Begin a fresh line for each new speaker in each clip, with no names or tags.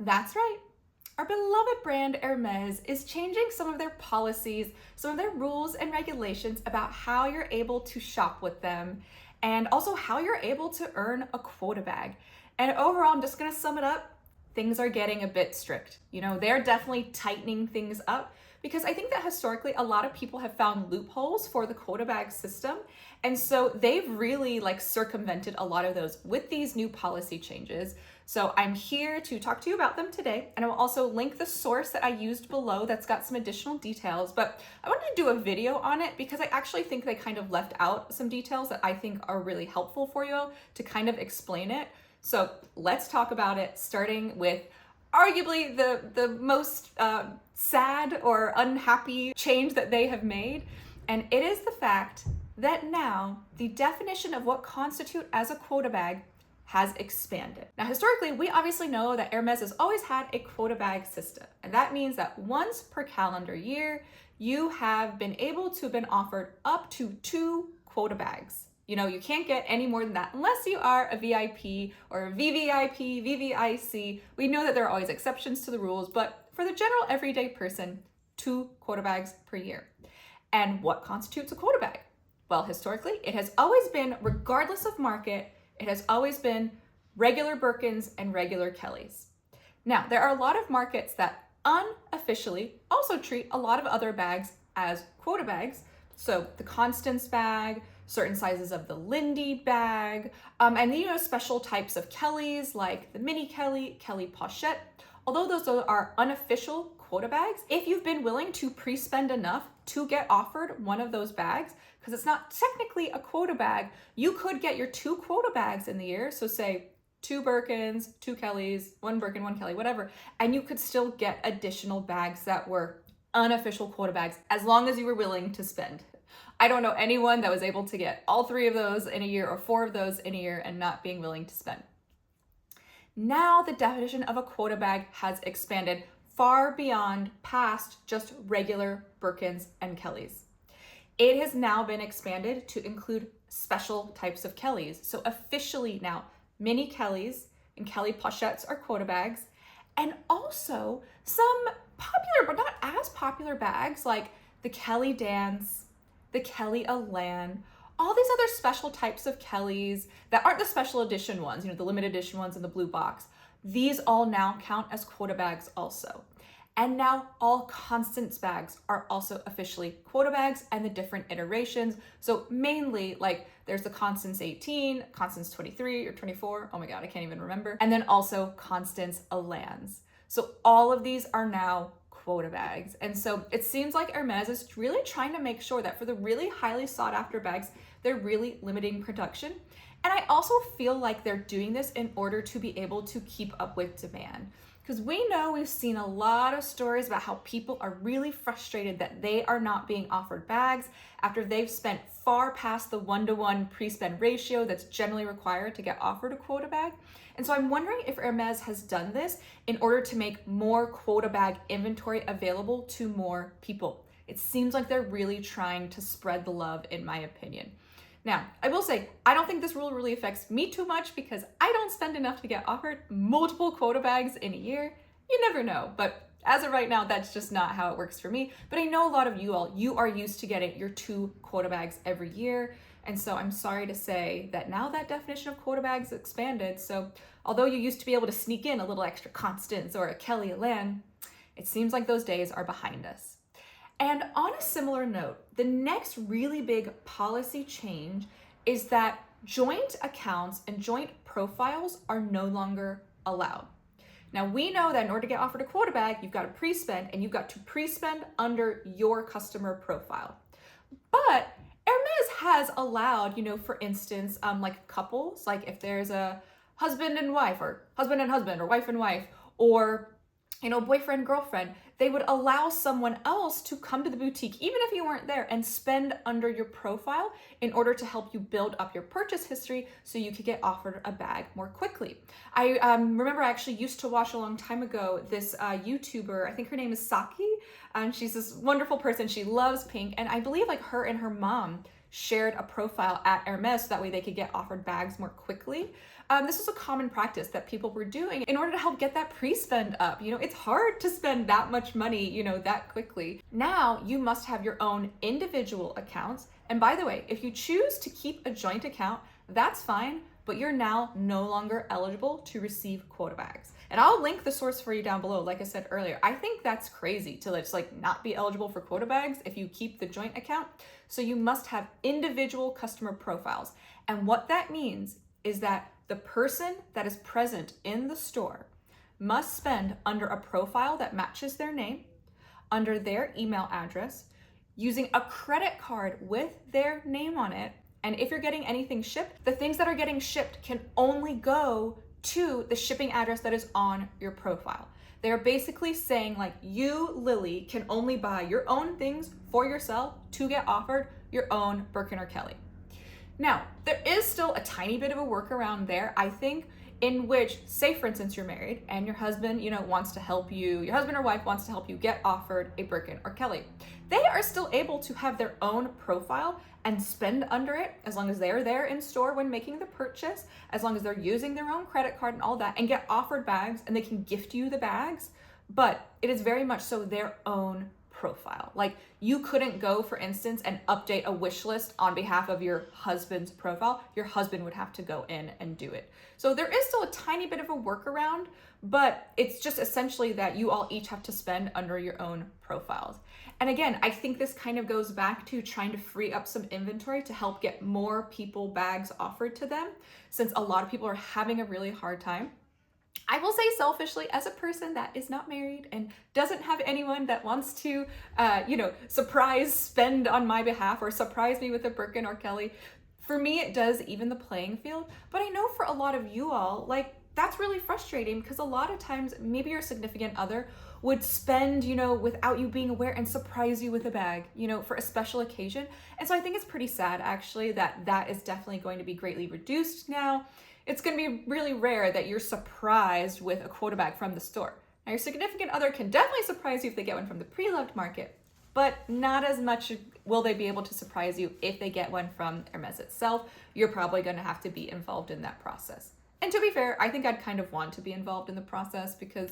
That's right. Our beloved brand Hermes is changing some of their policies, some of their rules and regulations about how you're able to shop with them and also how you're able to earn a quota bag. And overall, I'm just going to sum it up. Things are getting a bit strict. They're definitely tightening things up because I think that historically a lot of people have found loopholes for the quota bag system. And so they've really circumvented a lot of those with these new policy changes. So I'm here to talk to you about them today, and I will also link the source that I used below that's got some additional details, but I wanted to do a video on it because I actually think they kind of left out some details that I think are really helpful for you to kind of explain it. So let's talk about it, starting with arguably the most sad or unhappy change that they have made, and it is the fact that now the definition of what constitutes as a quota bag has expanded. Now, historically, we obviously know that Hermes has always had a quota bag system, and that means that once per calendar year, you have been able to have been offered up to 2 quota bags. You can't get any more than that unless you are a VIP or a VVIP, VVIC. We know that there are always exceptions to the rules, but for the general everyday person, 2 quota bags per year. And what constitutes a quota bag? Well, historically, it has always been, regardless of market, it has always been regular Birkins and regular Kellys. Now, there are a lot of markets that unofficially also treat a lot of other bags as quota bags. So the Constance bag, certain sizes of the Lindy bag, and special types of Kellys like the Mini Kelly, Kelly Pochette. Although those are unofficial quota bags, if you've been willing to pre-spend enough to get offered one of those bags, because it's not technically a quota bag, you could get your 2 quota bags in the year. So say 2 Birkins, 2 Kellys, 1 Birkin, 1 Kelly, whatever, and you could still get additional bags that were unofficial quota bags as long as you were willing to spend. I don't know anyone that was able to get all 3 of those in a year or 4 of those in a year and not being willing to spend. Now the definition of a quota bag has expanded far beyond past just regular Birkins and Kellys. It has now been expanded to include special types of Kellys. So officially now, Mini Kellys and Kelly Pochettes are quota bags, and also some popular but not as popular bags like the Kelly Dance, the Kelly Elan, all these other special types of Kellys that aren't the special edition ones, the limited edition ones in the blue box. These all now count as quota bags also. And now all Constance bags are also officially quota bags and the different iterations. So mainly there's the Constance 18, Constance 23 or 24. Oh my God, I can't even remember. And then also Constance Elans. So all of these are now quota bags. And so it seems like Hermes is really trying to make sure that for the really highly sought after bags, they're really limiting production. And I also feel like they're doing this in order to be able to keep up with demand. Because we've seen a lot of stories about how people are really frustrated that they are not being offered bags after they've spent far past the 1-to-1 pre-spend ratio that's generally required to get offered a quota bag. And so I'm wondering if Hermes has done this in order to make more quota bag inventory available to more people. It seems like they're really trying to spread the love, in my opinion. Now, I will say, I don't think this rule really affects me too much because I don't spend enough to get offered multiple quota bags in a year. You never know, but as of right now, that's just not how it works for me. But I know a lot of you are used to getting your 2 quota bags every year. And so I'm sorry to say that now that definition of quota bags expanded. So although you used to be able to sneak in a little extra Constance or a Kelly Elan, it seems like those days are behind us. And on a similar note, the next really big policy change is that joint accounts and joint profiles are no longer allowed. Now, we know that in order to get offered a quota bag, you've got to pre-spend, and you've got to pre-spend under your customer profile. But Hermes has allowed, for instance, couples, like if there's a husband and wife, or husband and husband, or wife and wife, or boyfriend, girlfriend, they would allow someone else to come to the boutique, even if you weren't there, and spend under your profile in order to help you build up your purchase history so you could get offered a bag more quickly. I remember I actually used to watch a long time ago this YouTuber, I think her name is Saki, and she's this wonderful person. She loves pink, and I believe her and her mom shared a profile at Hermes so that way they could get offered bags more quickly. This was a common practice that people were doing in order to help get that pre-spend up. It's hard to spend that much money, that quickly. Now you must have your own individual accounts. And by the way, if you choose to keep a joint account, that's fine, but you're now no longer eligible to receive quota bags. And I'll link the source for you down below. Like I said earlier, I think that's crazy to just not be eligible for quota bags if you keep the joint account. So you must have individual customer profiles. And what that means is that the person that is present in the store must spend under a profile that matches their name, under their email address, using a credit card with their name on it. And if you're getting anything shipped, the things that are getting shipped can only go to the shipping address that is on your profile. They're basically saying you, Lily, can only buy your own things for yourself to get offered your own Birkin or Kelly. Now, there is still a tiny bit of a workaround there, I think, in which, say for instance, you're married and your husband, wants to help you, your husband or wife wants to help you get offered a Birkin or Kelly. They are still able to have their own profile and spend under it as long as they're there in store when making the purchase, as long as they're using their own credit card and all that, and get offered bags and they can gift you the bags. But it is very much so their own profile. You couldn't go, for instance, and update a wish list on behalf of your husband's profile. Your husband would have to go in and do it. So there is still a tiny bit of a workaround, but it's just essentially that you all each have to spend under your own profiles. And again, I think this kind of goes back to trying to free up some inventory to help get more people bags offered to them, since a lot of people are having a really hard time. I will say selfishly, as a person that is not married and doesn't have anyone that wants to, surprise spend on my behalf or surprise me with a Birkin or Kelly, for me, it does even the playing field. But I know for a lot of you all, that's really frustrating because a lot of times maybe your significant other would spend, without you being aware and surprise you with a bag, for a special occasion. And so I think it's pretty sad actually that is definitely going to be greatly reduced now. It's going to be really rare that you're surprised with a quota bag from the store. Now, your significant other can definitely surprise you if they get one from the pre-loved market, but not as much will they be able to surprise you if they get one from Hermes itself. You're probably going to have to be involved in that process. And to be fair, I think I'd kind of want to be involved in the process because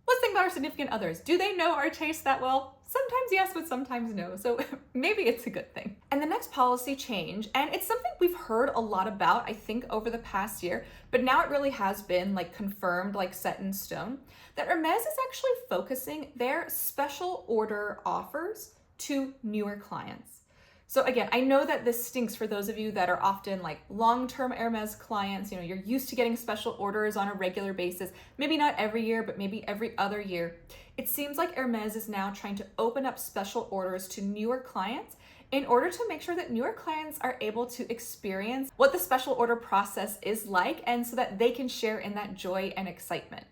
let's think about our significant others. Do they know our taste that well? Sometimes yes, but sometimes no. So maybe it's a good thing. And the next policy change, and it's something we've heard a lot about, I think, over the past year, but now it really has been confirmed, set in stone, that Hermes is actually focusing their special order offers to newer clients. So again, I know that this stinks for those of you that are often long-term Hermes clients. You're used to getting special orders on a regular basis, maybe not every year, but maybe every other year. It seems like Hermes is now trying to open up special orders to newer clients in order to make sure that newer clients are able to experience what the special order process is like, and so that they can share in that joy and excitement.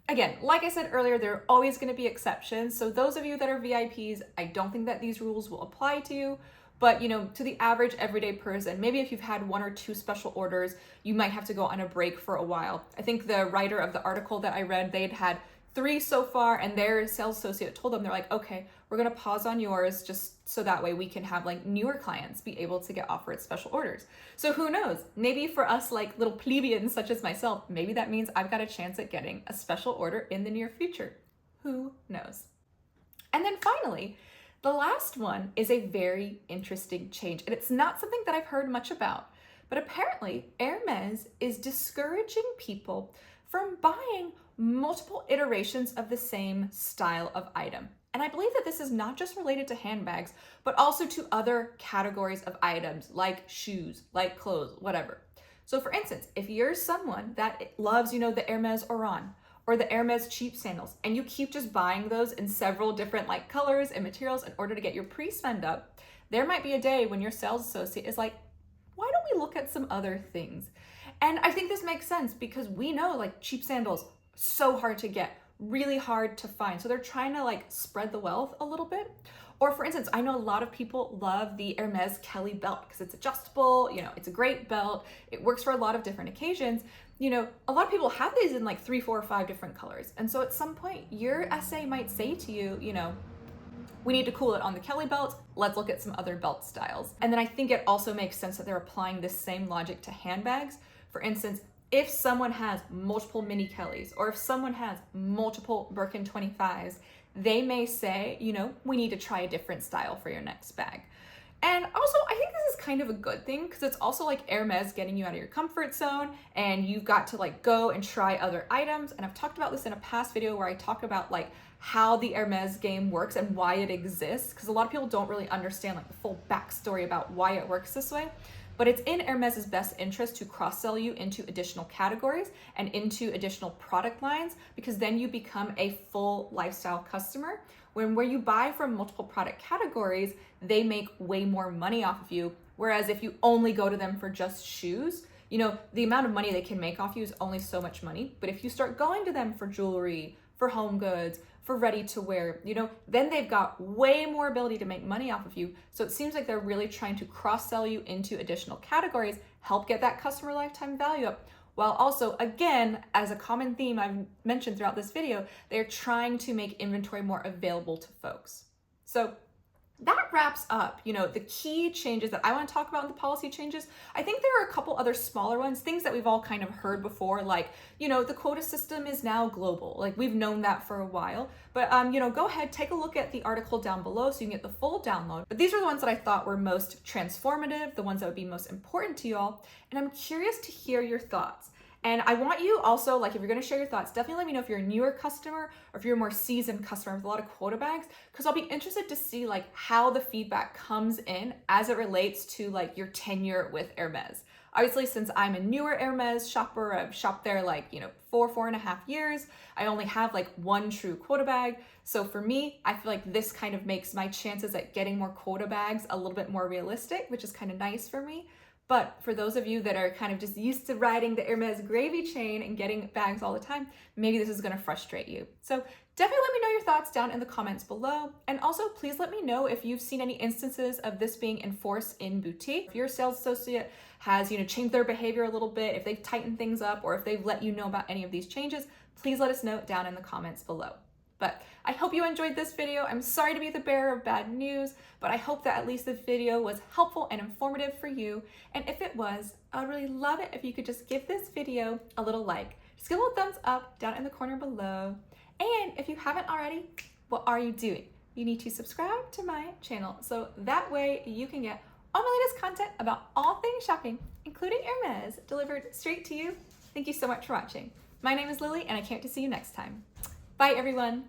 Again, like I said earlier, there are always going to be exceptions. So those of you that are VIPs, I don't think that these rules will apply to you. But, to the average everyday person, maybe if you've had one or two special orders, you might have to go on a break for a while. I think the writer of the article that I read, they'd had 3 so far, and their sales associate told them, they're like, okay, we're going to pause on yours just so that way we can have newer clients be able to get offered special orders. So who knows? Maybe for us little plebeians such as myself, maybe that means I've got a chance at getting a special order in the near future. Who knows? And then finally, the last one is a very interesting change, and it's not something that I've heard much about, but apparently Hermes is discouraging people from buying multiple iterations of the same style of item. And I believe that this is not just related to handbags, but also to other categories of items like shoes, like clothes, whatever. So for instance, if you're someone that loves, the Hermes Oran, or the Hermes cheap sandals, and you keep just buying those in several different colors and materials in order to get your pre-spend up, there might be a day when your sales associate is like, why don't we look at some other things? And I think this makes sense because we know cheap sandals, so hard to get, really hard to find. So they're trying to spread the wealth a little bit. Or for instance, I know a lot of people love the Hermes Kelly belt because it's adjustable, it's a great belt. It works for a lot of different occasions. A lot of people have these in 3, 4, or 5 different colors. And so at some point your SA might say to you, we need to cool it on the Kelly belt. Let's look at some other belt styles. And then I think it also makes sense that they're applying this same logic to handbags. For instance, if someone has multiple mini Kellys or if someone has multiple Birkin 25s, they may say, you know, we need to try a different style for your next bag. And also, I think this is kind of a good thing because it's also like Hermes getting you out of your comfort zone and you've got to like go and try other items. And I've talked about this in a past video where I talk about like how the Hermes game works and why it exists, because a lot of people don't really understand like the full backstory about why it works this way. But it's in Hermes's best interest to cross-sell you into additional categories and into additional product lines, because then you become a full lifestyle customer. Where you buy from multiple product categories, they make way more money off of you. Whereas if you only go to them for just shoes, you know, the amount of money they can make off you is only so much money. But if you start going to them for jewelry, for home goods, for ready to wear, you know, then they've got way more ability to make money off of you. So it seems like they're really trying to cross-sell you into additional categories, help get that customer lifetime value up, while also, again, as a common theme I've mentioned throughout this video, they're trying to make inventory more available to folks. So that wraps up, you know, the key changes that I want to talk about in the policy changes. I think there are a couple other smaller ones, things that we've all kind of heard before, like, you know, the quota system is now global. Like, we've known that for a while, but, you know, go ahead, take a look at the article down below so you can get the full download. But these are the ones that I thought were most transformative, the ones that would be most important to you all. And I'm curious to hear your thoughts. And I want you also, like, if you're going to share your thoughts, definitely let me know if you're a newer customer or if you're a more seasoned customer with a lot of quota bags, because I'll be interested to see like how the feedback comes in as it relates to like your tenure with Hermes. Obviously, since I'm a newer Hermes shopper, I've shopped there like, you know, 4.5 years. I only have like one true quota bag. So for me, I feel like this kind of makes my chances at getting more quota bags a little bit more realistic, which is kind of nice for me. But for those of you that are kind of just used to riding the Hermes gravy train and getting bags all the time, maybe this is going to frustrate you. So definitely let me know your thoughts down in the comments below. And also please let me know if you've seen any instances of this being enforced in boutique. If your sales associate has, you know, changed their behavior a little bit, if they've tightened things up, or if they've let you know about any of these changes, please let us know down in the comments below. But I hope you enjoyed this video. I'm sorry to be the bearer of bad news, but I hope that at least this video was helpful and informative for you. And if it was, I would really love it if you could just give this video a little like. Just give a little thumbs up down in the corner below. And if you haven't already, what are you doing? You need to subscribe to my channel so that way you can get all my latest content about all things shopping, including Hermes, delivered straight to you. Thank you so much for watching. My name is Lily, and I can't wait to see you next time. Bye, everyone.